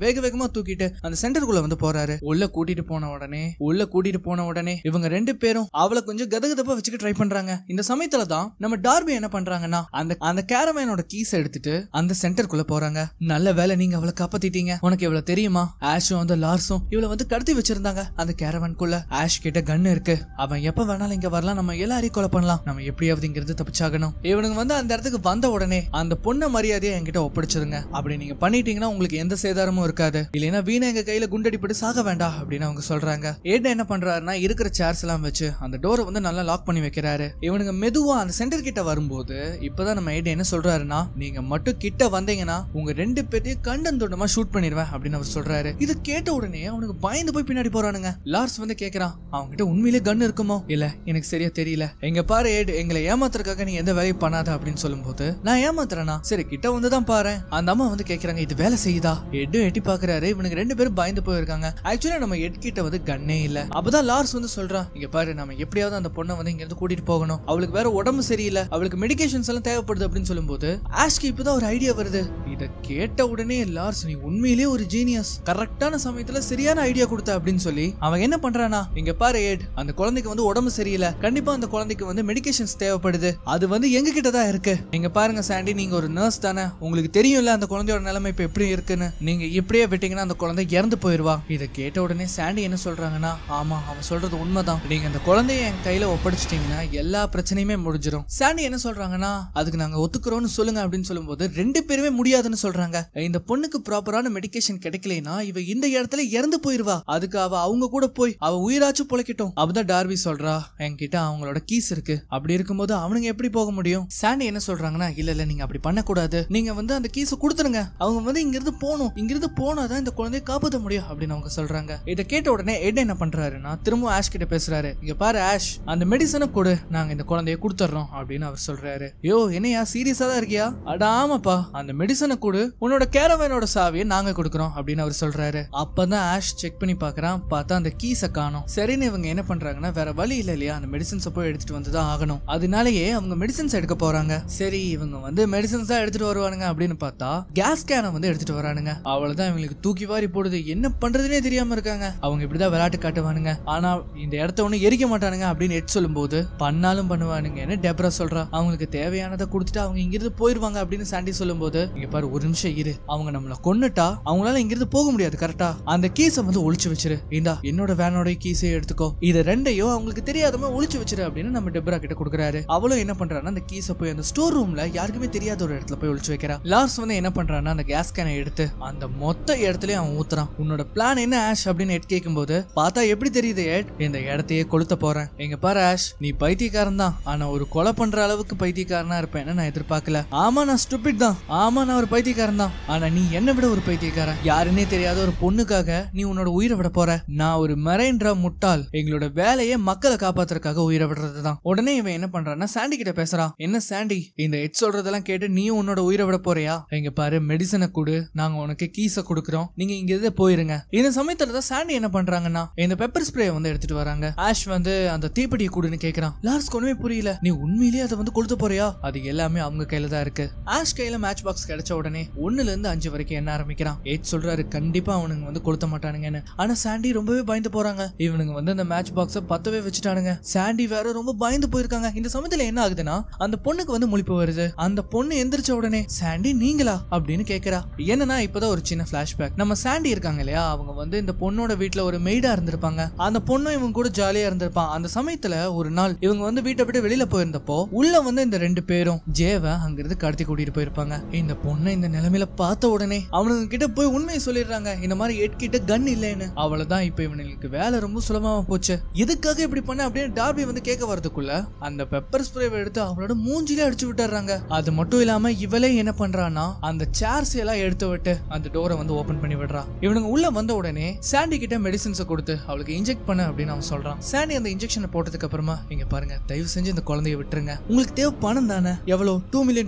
வேகமா தூக்கிட்டு அந்த சென்டருக்குள்ள வந்து போறாரு. உள்ள கூட்டிட்டு போன உடனே இவங்க 2 பேரும் அவளை கொஞ்சம் கதகதப்பா வச்சுக்க ட்ரை பண்றாங்க. இந்த சமயத்துல தான் நம்ம டார்பி என்ன பண்றாங்கன்னா அந்த கேரவேனோட கீஸ் எடுத்துட்டு அந்த சென்டருக்குள்ள போறாங்க. நல்ல வேலை நீங்க அவளை காப்பாத்திட்டீங்க. உனக்கு எவ்வளவு தெரியுமா, ஆஷும் அந்த லார்ஸும் இவளை வந்து கடத்தி வச்சிருந்தாங்க அந்த கேரவேனுக்குள்ள. ஆஷ் கிட்ட கன் இருக்கு, அவன் எப்ப வேணாலும் இங்க வரலாம், நம்ம எல்லாரையும் கொலை பண்ணலாம், நம்ம எப்படியாவது இங்கிருந்து தப்பிச்சாகணும். இவனுங்க வந்து அந்த இடத்துக்கு வந்த உடனே அந்த பொண்ணை மரியாதையை என்கிட்ட ஒப்படைச்சிருங்க, அப்படி நீங்க பண்ணிட்டீங்கன்னா உங்களுக்கு எந்த சேதாரமும் இருக்காது, இல்லைன்னா வீணா எங்க கையில குண்டடிப்பட்டு சாக வேண்டாம் அப்படின்னு அவங்க சொல்றாங்க. ஏடா என்ன பண்றாருன்னா இருக்கிற சேர்ஸ் எல்லாம் வச்சு அந்த டோரை வந்து நல்லா லாக் பண்ணி வைக்கிறாரு. இவனுங்க மெதுவா அந்த சென்டர் கிட்ட வரும்போது இப்பதான் நம்ம ஏடா என்ன சொல்றாருன்னா, நீங்க மட்டும் கிட்ட வந்தீங்கன்னா உங்க 2 பேரையும் கண்டந்தோண்டமா ஷூட் பண்ணிடுவேன் அப்படின்னு அவர் சொல்றாரு. இது கேட்ட உடனே அவனுக்கு பயந்து போய் பின்னாடி போறானுங்க. லார்ஸ் வந்து கேக்குறான், அவங்க கிட்ட உண்மையிலே கன் இருக்குமோ? இல்ல எனக்கு சரியா தெரியல, எங்க பாரு ஏட், எங்களை ஏமாத்துறதுக்காக நீ எந்த வேலையும் பண்ணாத அப்படின்னு சொல்லும்போது, நான் ஏமாத்துறேனா? சரி கிட்ட வந்துதான் பாரு. அந்த அம்மா வந்து கேக்குறாங்க, இது வேலை செய்யுதா? எட்டும் எட்டி பாக்குறாரு. இவனுக்கு 2 பேரும் பயந்து போயிருக்காங்க. ஆக்சுவலா நம்ம எட் கிட்ட வந்து கன்னே இல்ல. அப்பதான் லார்ஸ் வந்து சொல்றான், இங்க பாரு நம்ம எப்படியாவது அந்த பொண்ணை வந்து இங்க இருந்து கூட்டிட்டு போகணும், அவளுக்கு வேற உடம்பு சரியில்லை, அவளுக்கு மெடிகேஷன்ஸ் எல்லாம் தேவைப்படுது அப்படின்னு சொல்லும்போது ஆஷ்க்கு இப்பதான் ஒரு ஐடியா வருது. இத கேட்ட உடனே லார்ஸ், நீ உண்மையிலேயே ஒரு ஜீனியஸ், கரெக்டான சமயத்துல சரியான ஐடியா கொடுத்த அப்படின்னு சொல்லி அவன் என்ன பண்றானா, இங்க பாரு எட், அந்த குழந்தைக்கு வந்து உடம்பு சரியில்லை, கண்டிப்பா அந்த குழந்தைக்கு வந்து மெடிகேஷன்ஸ் தேவைப்படுது, அது வந்து எங்க கிட்ட தான் இருக்கு. நீங்க பாருங்க சாண்டி, நீங்க ஒரு நர்ஸ் தானே, உங்களுக்கு தெரியும்ல அந்த குழந்தையோட நிலைமை இப்ப எப்படி இருக்குன்னு, நீங்க இப்படியே விட்டீங்கன்னா அந்த குழந்தை இறந்து போயிருவா. இதை கேட்ட உடனே சாண்டி என்ன சொல்றாங்கன்னா, ஆமா அவன் சொல்றது உண்மைதான், நீங்க அந்த குழந்தைய என் கையில ஒப்படைச்சிட்டீங்கன்னா எல்லா பிரச்சனையுமே முடிஞ்சிடும். சாண்டி என்ன சொல்றாங்கன்னா, அதுக்கு நாங்க ஒத்துக்கிறோம்னு சொல்லுங்க அப்படின்னு சொல்லும்போது 2 பேருமே முடியாதுன்னு சொல்றாங்க. இந்த பொண்ணுக்கு ப்ராப்பரான மெடிகேஷன் கிடைக்கலைன்னா இவ இந்த இடத்துல இறந்து போயிருவா, அதுக்கு அவங்க கூட போய் அவ உயிராச்சும் பொழைக்கட்டும். அப்பதான் டார்பி சொல்றா, என்கிட்ட அவங்களோட கீஸ் இருக்கு, அப்படி இருக்கும்போது அவனுங்க எப்படி போக முடியும்? சாண்டி என்ன சொல்றாங்கன்னா, இல்ல நீங்க அப்படி பண்ணக்கூடாது, நீங்க வந்து அந்த கீஸை கொடுத்துருங்க, அவங்க வந்து இங்கிருந்து போகணும், இங்கிருந்து போனாதான் இந்த குழந்தைய காப்பாற்ற முடியும் அப்படின்னு அவங்க சொல்றாங்க. இதை கேட்ட உடனே எட் என்ன பண்றாருன்னா திரும்ப ஆஷ் கிட்ட பேசுறாரு, இங்க பாரு ஆஷ், அந்த மெடிசனை கொடு, நாங்க இந்த குழந்தைய கொடுத்துறோம் அப்படின்னு அவர் சொல்றாரு. யோ என்னையா சீரியஸா தான் இருக்கியா? அடாமப்பா, அந்த மெடிசனை கொடு, உன்னோட கேரவேனோட சாவியை நாங்க கொடுக்குறோம் அப்படின்னு அவர் சொல்றாரு. அப்பதான் ஆஷ் செக் பண்ணி பாக்குறான், பார்த்தா அந்த கீஸை காணோம். சரின்னு இவங்க என்ன பண்றாங்கன்னா, வேற வழி இல்ல இல்லையா, அந்த மெடிசன்ஸ் போய் எடுத்துட்டு வந்துதான் ஆகணும், அதனாலேயே அவங்க மெடிசன்ஸ் எடுக்க போறாங்க. சரி இவங்க வந்து மெடிசன்ஸ் தான் எடுத்துட்டு வருவானுங்க அப்படின்னு பார்த்தா கேஸ் கேனை வந்து எடுத்துட்டு வரானுங்க. அவ்வளவுதான் இவங்களுக்கு தூக்கி வாரி போடுது, என்ன பண்றதுனே தெரியாம இருக்காங்க. அவங்க இப்படிதான் விளையாட்டு காட்டுவானுங்க, ஆனா இந்த இடத்த ஒண்ணு எரிக்க மாட்டானுங்க அப்படின்னு எட் சொல்லும்போது, பண்ணாலும் பண்ணுவானுங்கன்னு டெப்ரா சொல்றா. அவங்களுக்கு தேவையானதை கொடுத்துட்டு அவங்க இங்கிருந்து போயிருவாங்க அப்படின்னு சாண்டி சொல்லும்போது, இங்க பாரு ஒரு நிமிஷம் இரு, அவங்க நம்மள கொன்னுட்டா அவங்களால இங்கிருந்து போக முடியாது, கரெக்டா? அந்த கீஸை வந்து ஒளிச்சு வச்சிரு, இந்தா என்னோட வேனோட கீஸை எடுத்துக்கோ, இது 2ஐயும் அவங்களுக்கு தெரியாதமா ஒளிச்சு வச்சிரு அப்படின்னு நம்ம டெப்ரா கிட்ட கொடுக்குறாரு. அவளும் என்ன பண்றான்னா அந்த கீஸை போய் அந்த ஸ்டோர் ரூம்ல யாருக்குமே தெரியாத ஒரு இடத்துல போய் ஒளிச்சு வைக்கிறா. லார்ஸ் வந்து என்ன பண்றான்னா அந்த கேஸ் கேனை எடுத்து அந்த மொத்த இடத்துலயும் அவன் ஊத்துறான். உன்னோட பிளான் என்ன ஆஷ் அப்படின்னு எட் கேட்கும்போது, பார்த்தா எப்படி தெரியுது எட், இந்த இடத்தையே கொளுத்த போறேன். எங்க பாரு ஆஷ், நீ பைத்தியக்காரன் தான், ஆனா ஒரு கொலை பண்ற அளவுக்கு பைத்தியக்காரனா இருப்பேன்னு நான் எதிர்பார்க்கல. ஆமா நான் ஸ்டூபிட் தான், ஆமா நான் ஒரு பைத்தியக்காரன் தான், ஆனா நீ என்ன விட ஒரு பைத்தியக்காரன். யாருன்னே தெரியாத ஒரு பொண்ணுக்காக நீ உன்னோட உயிரை விட போற. நான் ஒரு மரைன்ற முட்டாள், எங்களோட வேலையை மக்களை காப்பாத்துறதுக்காக உயிரை விடுறதுதான். உடனே இவன் என்ன பண்றான்னா சாண்டி கிட்ட பேசுறான். என்ன சாண்டி, இந்த எட் சொல்றதெல்லாம் கேட்டு நீயும் உன்னோட உயிரை விட போறியா? எங்க பாரு மெடிசனை கொடு, நாங்க உனக்கு கீஸை கொடுக்குறோம், நீங்க இங்க இருந்து போயிருங்க. இந்த சமயத்துல தான் சாண்டி என்ன பண்றாங்கன்னா இந்த பெப்பர் ஸ்ப்ரே வந்து எடுத்துட்டு வராங்க. ஆஷ் வந்து அந்த தீப்பெட்டியை கொடுன்னு கேக்குறான். லார்ஸ் ஒண்ணுமே புரியல, நீ உண்மையிலேயே அதை வந்து கொளுத்த போறியா? அது எல்லாமே அவங்க கையில தான் இருக்கு. ஆஷ் கையில மேட்ச் பாக்ஸ் கிடைச்ச உடனே 1ல இருந்து 5 வரைக்கும் என்ன ஆரம்பிக்கிறான். எட் சொல்றாரு கண்டிப்பா அவனுங்க வந்து கொளுத்த மாட்டானுங்கன்னு. ஆனா சாண்டி ரொம்பவே பயந்து போறாங்க. இவனுங்க வந்து அந்த மேட்ச் பாக்ஸ பத்தவே வச்சுட்டானுங்க. சாண்டி வேற ரொம்ப பயந்து போயிருக்காங்க. இந்த சமயத்துல என்ன ஆகுதுன்னா அந்த பொண்ணுக்கு வந்து முழிப்பு வருது. அந்த பொண்ணு எந்திரிச்ச உடனே சாண்டி நீங்களா அப்படின்னு கேக்குறா. என்னன்னா இப்பதான் ஒரு சின்ன பிளாஷ்பேக். நம்ம சாண்டி இருக்காங்க இல்லையா, அவங்க வந்து இந்த பொண்ணோட வீட்டுல ஒரு மெய்டா இருந்திருப்பாங்க. அந்த பொண்ணும் இவங்க கூட ஜாலியா இருந்திருப்பான். அந்த சமயத்துல ஒரு நாள் இவங்க வந்து வீட்டை விட்டு வெளியில போயிருந்தப்போ உள்ள வந்து இந்த 2 பேரும் ஜேவ அங்கிருந்து கடத்தி கூட்டிட்டு போயிருப்பாங்க. இந்த பொண்ணை இந்த நிலைமையில பார்த்த உடனே அவனுங்க கிட்ட போய் உண்மையை சொல்லிடுறாங்க, இந்த மாதிரி எட் கிட்ட கன் இல்லைன்னு. அவ்வளவுதான் இப்ப இவனுக்கு வேலை ரொம்ப சுலபமா போச்சு. எதுக்காக இப்படி பண்ண அப்படின்னு டார்பி வந்து கேட்க வரதுக்குள்ள அந்த பெப்பர் ஸ்ப்ரேவை எடுத்து அவளோட மூஞ்சிலே அடிச்சு விட்டுறாங்க. அது மட்டும் இல்லாம இவளே என்ன பண்றான்னா அந்த சேர்ஸ் எல்லாம் எடுத்து விட்டு அந்த டோரை வந்து ஓபன் பண்ணி விடுறா. இவனுங்க உள்ள வந்த உடனே சாண்டி கிட்ட மெடிசின்ஸை கொடுத்து அவளுக்கு இன்ஜெக்ட் பண்ண அப்படின்னு அவன் சொல்றான். சாண்டி அந்த இன்ஜெக்ஷனை போட்டதுக்கு அப்புறமா, இங்க பாருங்க தயவு செஞ்சு இந்த குழந்தைய விட்டுருங்க, உங்களுக்கு தேவை பணம் தானே, எவ்வளவு $2 million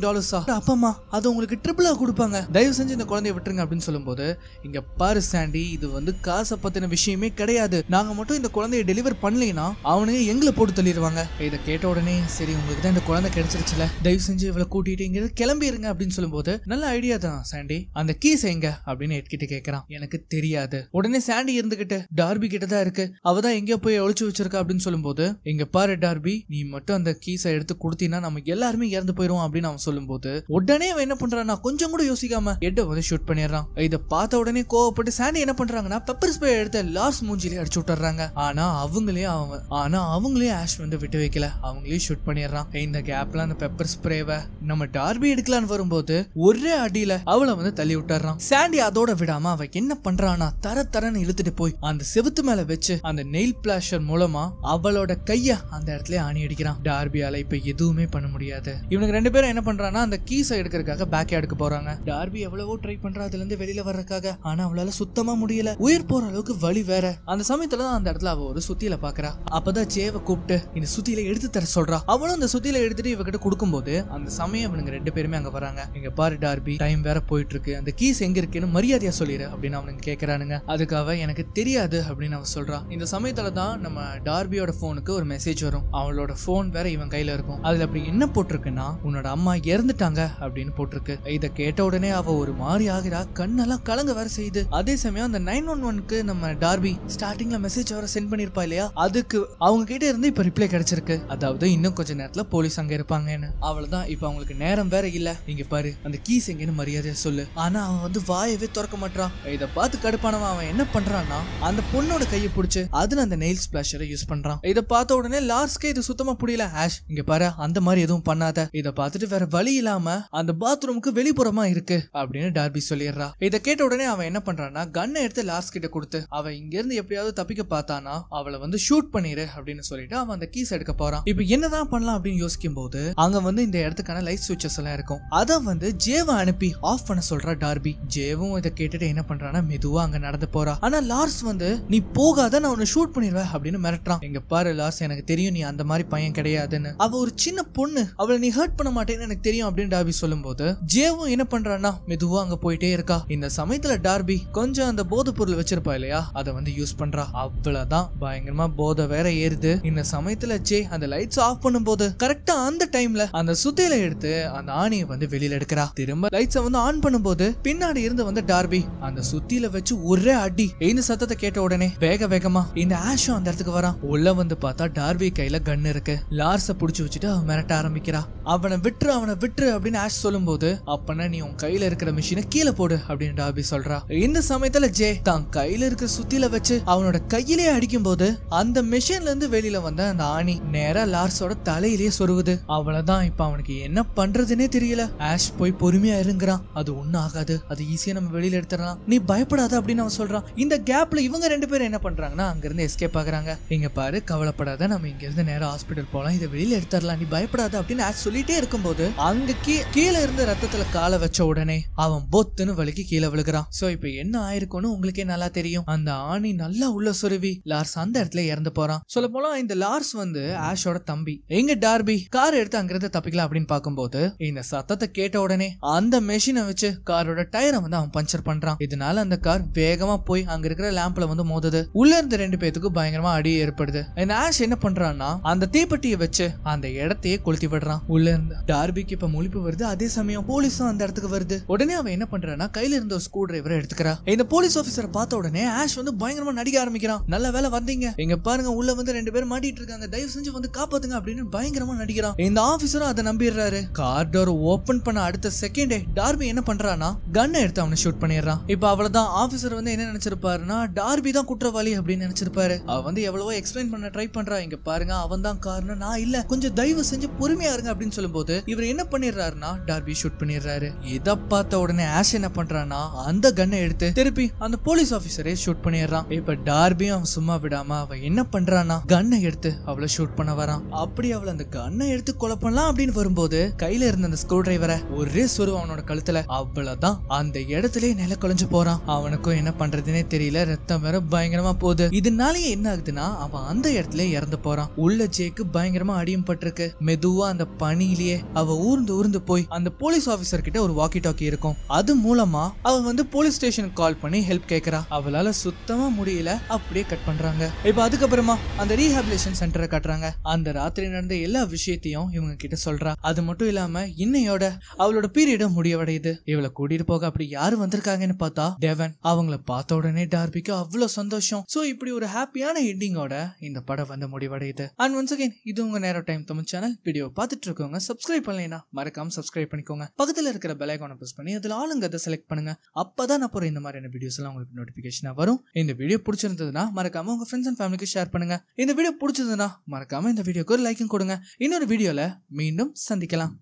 அப்பமா அது உங்களுக்கு ட்ரிபிளா கொடுப்பாங்க, தயவு செஞ்சு இந்த குழந்தைய விட்டுருங்க அப்படின்னு சொல்லும்போது, இங்க பாரு சாண்டி, இது வந்து காசை பத்தின விஷயமே கிடையாது, நாங்க மட்டும் இந்த குழந்தைய டெலிவர் பண்ணலைன்னா அவனுங்க எங்களை போட்டு தள்ளிடுவாங்க. இதை கேட்ட உடனே சரி உங்களுக்கு தான் இந்த குழந்தை கிடைச்சிருச்சுல, தயவு செஞ்சு இவளை கூட்டிட்டு இங்க கிளம்பிடுங்க அப்படின்னு சொல்லும்போது, நல்ல ஐடியா தான் சாண்டி, அந்த கீஸ் எங்க அப்படின்னு எட்கிட்ட கேட்கறான். எனக்கு தெரியாது. உடனே சாண்டி சாண்டி இருந்துகிட்டு டார்பி கிட்டதான் இருக்கு, அவதான் எங்கேயோ போய் ஒளிச்சு வச்சிருக்கா அப்படின்னு சொல்லும்போது, இங்க பாரு டார்பி, நீ மட்டும் அந்த கீஸை எடுத்து கொடுத்தீங்கன்னா நம்ம எல்லாருமே இறந்து போயிருவோம் அப்படின்னு அவன் சொல்லும்போது, உடனே அவன் என்ன பண்றான்னா கொஞ்சம் கூட யோசிக்காம எட்ட வந்து ஷூட் பண்ணிடுறான். இதை பார்த்த உடனே கோவப்பட்டு சாண்டி என்ன பண்றாங்கன்னா பெப்பர் ஸ்ப்ரே எடுத்து லார்ஸ் மூஞ்சிலே அடிச்சு விட்டுறாங்க. ஆனா அவங்களே ஆஷ் வந்து விட்டு வைக்கல, அவங்களே ஷூட் பண்ணிடுறான். இந்த கேப்ல அந்த பெப்பர் ஸ்ப்ரேவை நம்ம டார்பி எடுக்கலான்னு வரும்போது ஒரே அடியில அவளை வந்து தள்ளி விட்டுறான். சாண்டி அதோட விடாம அவ என்ன பண்றானா தரன்னு இழுத்துட்டு போய் அந்த செவுத்து மேல வச்சு அந்த நெயில் பிளாஷர் மூலமா அவளோட கைய அந்த இடத்துல ஆணி அடிக்கிறான். டார்பியால இப்ப எதுவுமே பண்ண முடியாது. இவனுக்கு ரெண்டு பேரும் என்ன பண்றானா அந்த கீஸை எடுக்கிறதுக்காக பேக் யார்டுக்கு போறாங்க. டார்பி எவ்வளவோ ட்ரை பண்றா அதுல இருந்து வெளியில வர்றதுக்காக, ஆனா அவளால சுத்தமா முடியல. உயிர் போற அளவுக்கு வலி வேற. அந்த சமயத்துலதான் அந்த இடத்துல அவ ஒரு சுத்தியில பாக்குறா. அப்பதான் ஜேவை கூப்பிட்டு இந்த சுத்தியில எடுத்து தர சொல்றா. அவளும் அந்த சுத்தியில எடுத்துட்டு இவகிட்ட கொடுக்கும் போது அந்த சமயம் இவனுங்க ரெண்டு பேருமே அங்க வராங்க. இங்க பாரு டார்பி, டைம் வேற போயிட்டு இருக்கு, அந்த கீஸ் எங்க இருக்குன்னு மரியாதையா சொல்லிடு அப்படின்னு அவனுங்க கேக்குறானுங்க. அதுக்காக எனக்கு தெரியாது அப்படின்னு அவன் சொல்றா. இந்த சமயத்துலதான் நம்ம டார்பியோட போனுக்கு ஒரு மெசேஜ் வரும். அவளோட போன் வேற இவன் கையில இருக்கும். அதுல அப்படி என்ன போட்டிருக்குன்னா, உன்னோட அம்மா இறந்துட்டாங்க அப்படின்னு போட்டிருக்கு. இத கேட்ட உடனே அவ ஒரு மாதிரி ஆகிறா, கண்ணெல்லாம் கலங்க வேற செய்யுது. அதே சமயம் அந்த 911க்கு நம்ம டார்பி ஸ்டார்டிங்ல மெசேஜ் வேற சென்ட் பண்ணிருப்பா இல்லையா, அதுக்கு அவங்க கிட்ட இருந்து இப்ப ரிப்ளை கிடைச்சிருக்கு. அதாவது இன்னும் கொஞ்ச நேரத்துல போலீஸ் அங்க இருப்பாங்கன்னு. அவ்வளவுதான், இப்ப அவங்களுக்கு நேரம் வேற இல்ல. இங்க பாரு அந்த கீஸ் எங்கன்னு மரியாதையா சொல்லு. ஆனா அவன் வந்து வாயவே திறக்க மாட்டான். இத பார்த்து கடுப்பானவன் அவன் என்ன பண்றான்னா அந்த பொண்ணோட கையை பிடிச்சு அதுல அந்த நெயில் ஸ்பிளாஷரை யூஸ் பண்றான். இத பார்த்த உடனே லார்ஸ்கே இது சுத்தமா புரியல. ஆஷ் இங்க பாரு அந்த மாதிரி எதுவும் பண்ணாத, இத பார்த்துட்டு வேற வழி இல்லாம அந்த பாத்ரூமுக்கு வெளிப்புறமா இருக்கு அப்படின்னு டார்பி சொல்லிடுறா. இத கேட்ட உடனே அவன் என்ன பண்றான்னா கன்னை எடுத்து லார்ஸ் கிட்ட கொடுத்து அவன் இங்க இருந்து எப்படியாவது தப்பிக்க பார்த்தானா அவளை வந்து ஷூட் பண்ணிரு அப்படின்னு சொல்லிட்டு அவன் அந்த கீஸ் எடுக்க போறான். இப்ப என்னதான் பண்ணலாம் அப்படின்னு யோசிக்கும் போது அங்க வந்து இந்த இடத்துக்கான லைட் சுவிட்சஸ் எல்லாம் இருக்கும். அத வந்து ஜேவை அனுப்பி ஆஃப் பண்ண சொல்றா டார்பி. ஜேவும் இதை கேட்டுட்டு என்ன பண்றானா மெதுவா அங்க நடந்து போறா. ஆனா லார்ஸ் வந்து நீ போகாத, நான் உன்னை ஷூட் பண்ணிடுவேன் அப்படின்னு மிரட்டுறான். இங்க பாரு லார்ஸ், எனக்கு தெரியும் நீ அந்த மாதிரி பையன் கிடையாதுன்னு. அவ ஒரு சின்ன பொண்ணு, அவளை நீ ஹர்ட் பண்ண மாட்டேன்னு எனக்கு தெரியும் அப்படின்னு டார்பி சொல்லும்போது ஜேவும் என்ன பண்றான்னா மெதுவா அங்க போயிட்டே இருக்கா. இந்த சமயத்துல டார்பி கொஞ்சம் அந்த போதை பொருள் வச்சிருப்பா இல்லையா, அதை வந்து யூஸ் பண்றா. அவ்வளவுதான், பயங்கரமா போதை வேற ஏறுது. இந்த சமயத்துல ஜே அந்த லைட்ஸ் ஆஃப் பண்ணும்போது கரெக்டா அந்த டைம்ல அந்த சுத்தியில எடுத்து அந்த ஆணியை வந்து வெளியில எடுக்கிறா. திரும்ப லைட்ஸை வந்து ஆன் பண்ணும்போது பின்னாடி இருந்து வந்து டார்பி அந்த சுத்தியில வச்சு ஒரே அடி. இந்த சத்தத்தை கேட்ட உடனே வேகமா இந்த ஆஷும் அந்த இடத்துக்கு வரான். உள்ள வந்து பார்த்தா டார்பி கையில கன் இருக்கு. லார்ஸ புடிச்சு வச்சுட்டு அவன் மிரட்ட ஆரம்பிக்கிறா. அவனை விட்டுரு அப்படின்னு ஆஷ் சொல்லும்போது, அப்பனா நீ உன் கையில இருக்கிற மிஷினை கீழே போடு அப்படின்னு டார்பி சொல்றா. இந்த சமயத்துல ஜே தான் கையில இருக்கிற சுத்தியில வச்சு அவனோட கையிலேயே அடிக்கும் போது அந்த மிஷின்ல இருந்து வெளியில வந்த அந்த ஆணி நேரா லார்ஸோட தலையிலேயே சொருவுது. அவ்வளவுதான், இப்ப அவனுக்கு என்ன பண்றதுன்னே தெரியல. ஆஷ் போய் பொறுமையா இருங்கிறான். அது ஒண்ணும் ஆகாது, அது ஈஸியா நம்ம வெளியில எடுத்துடலாம், நீ பயப்படாத அப்படின்னு அவன் சொல்றான். இந்த கேப்ல இவங்க ரெண்டு பேரும் என்ன பண்றாங்கன்னா அங்க இருந்து எஸ்கேப் ஆகுறாங்க. இங்க பாரு கவலைப்படாத, நம்ம இங்க இருந்து நேரா ஹாஸ்பிட்டல் போலாம், இதை வெளியில எடுத்துடலாம், நீ பயப்படாத அப்படின்னு ஆஷ் சொல்லிட்டே இருக்கும்போது அங்க கீழே இருந்து ரத்தத்துல காலை வச்ச உடனே அவன் பொத்துன்னு வலிக்கு கீழே விழுகிறான். சோ இப்ப என்ன ஆயிருக்கும்னு உங்களுக்கே நல்லா தெரியும். அந்த ஆணி நல்லா உள்ள சொருவி லார்ஸ் அந்த இடத்துல இறந்து போறான். சொல்ல போனா இந்த லார்ஸ் வந்து ஆஷோட தம்பி. எங்க டார்பி கார் எடுத்து அங்கிருந்து தப்பிக்கலாம் அப்படின்னு பார்க்கும்போது இந்த சத்தத்தை கேட்ட உடனே அந்த மெஷினை வச்சு காரோட டயரை வந்து அவன் பஞ்சர் பண்றான். இதனால அந்த கார் வேகமா போய் அங்க இருக்கிற லேம்ப்ல வந்து மோதுது. உள்ள இருந்து ரெண்டு பேத்துக்கு பயங்கரமா அடி ஏற்படுது. இந்த ஆஷ் என்ன பண்றான்னா அந்த தீப்பெட்டியை வச்சு அந்த இடத்தையே கொளுத்தி விடுறான். உள்ள இருந்து டார்பிக்கு இப்ப முழிப்பு வருது. அதே சமயம் போலீஸும் அந்த இடத்துக்கு வருது. உடனே அவன் என்ன பண்றான்னா கையில இருந்த ஒரு ஸ்க்ரூ டிரைவரை எடுத்துக்கிறா. இந்த போலீஸ் ஆபீசரை பார்த்த உடனே ஆஷ் வந்து பயங்கரமா நடிக்க ஆரம்பிக்கிறான். நல்ல வேலை வந்தீங்க, எங்க பாருங்க உள்ள வந்து ரெண்டு பேரும் மாட்டிட்டு இருக்காங்க, தயவு செஞ்சு வந்து காப்பாத்துங்க அப்படின்னு பயங்கரமா நடிக்கிறான். இந்த ஆபீசரும் அதை நம்பிடுறாரு. கார் டோர் ஓபன் பண்ண அடுத்த செகண்டே டார்பி என்ன பண்றானா கன்னை எடுத்து அவனை ஷூட் பண்ணிடுறான். இப்ப அவ்வளவுதான், ஆபீசர் வந்து என்ன நினைச்சிருப்பாருன்னா டார்பி தான் குற்றவாளி அப்படின்னு நினைச்சிருப்பாரு. அவ வந்து எவ்வளவோ எக்ஸ்பிளைன் பண்ண ட்ரை பண்றா. இங்க பாருங்க அவன் தான் காரணம், நான் இல்ல, கொஞ்சம் தயவு செஞ்சு பொறுமையா இருங்க அப்படின்னு சொல்லும்போது இவர் என்ன பண்ணிடுறாருன்னா டார்பி ஷூட் பண்ணிடுறாரு. இத பார்த்த உடனே ஆஷ் என்ன பண்றானா அந்த கன்னை எடுத்து திருப்பி அந்த போலீஸ் ஆபீசரே ஷூட் பண்ணிடுறான். இப்ப டார்பியும் அவன் சும்மா விடாம அவன் என்ன பண்றானா கன்னை எடுத்து அவளை ஷூட் பண்ண வரான். அப்படி அவளை அந்த கன்னை எடுத்து கொலை பண்ணலாம் அப்படின்னு வரும்போது கையில இருந்த அந்த ஸ்க்ரூ டிரைவரை ஒரே சொரு அவனோட கழுத்துல. அவ்வளவுதான், அந்த இடத்துலயே நில குலைஞ்சு போறான். அவனுக்கும் என்ன பண்றதுன்னே தெரியல, ரத்தம் வேற பயங்கரமா போகுது. இதனாலேயே என்ன ஆகுதுன்னா அவன் அந்த இடத்துல இறந்து போறான். உள்ள ஜேக்கு பயங்கரமா அடியும் பட்டிருக்கு. மெதுவா அந்த பனியிலேயே அவ ஊர்ந்து போய் அந்த போலீஸ் ஆபீசர் கிட்ட ஒரு வாக்கி டாக்கி இருக்கும். அது மூலமா அவன் வந்து போலீஸ் ஸ்டேஷனுக்கு கால் பண்ணி ஹெல்ப் கேட்கறா. அவளால சுத்தமா முடியல, அப்படியே கட் பண்றாங்க. இப்ப அதுக்கப்புறமா அந்த ரீஹாபிலேஷன் சென்டரை காட்டுறாங்க. அந்த ராத்திரி நடந்த எல்லா விஷயத்தையும் இவங்க கிட்ட சொல்றா. அது மட்டும் இல்லாம இன்னையோட அவளோட பீரியடும் முடிவடையுது. இவளை கூட்டிட்டு போக அப்படி யாரு வந்திருக்காங்கன்னு பார்த்தா டெவன். அவங்கள பார்த்த உடனே ஆரம்பிக்கும், அவ்வளவு சந்தோஷம். சோ இப்படி ஒரு ஹாப்பியான எண்டிங்கோட இந்த படம் வந்து முடிவடையுது. அண்ட் ஒன்ஸ் அகைன் இது உங்க நேரோ டைம் தமிழ் சேனல். வீடியோ பார்த்துட்டு இருக்கவங்க சப்ஸ்கிரைப் பண்ணலைன்னா மறக்காம சப்ஸ்கிரைப் பண்ணிக்கோங்க. பக்கத்துல இருக்கிற பெல் ஐகானை பிரஸ் பண்ணி அதுல ஆளுங்கதை செலக்ட் பண்ணுங்க. அப்பதான் நான் போற இந்த மாதிரியான வீடியோஸ் எல்லாம் உங்களுக்கு நோட்டிபிகேஷனா வரும். இந்த வீடியோ பிடிச்சிருந்ததுன்னா மறக்காம உங்க ஃப்ரெண்ட்ஸ் அண்ட் ஃபேமிலிக்கு ஷேர் பண்ணுங்க. இந்த வீடியோ பிடிச்சதுன்னா மறக்காம இந்த வீடியோக்கு ஒரு லைக்கும் கொடுங்க. இன்னொரு வீடியோல மீண்டும் சந்திக்கலாம்.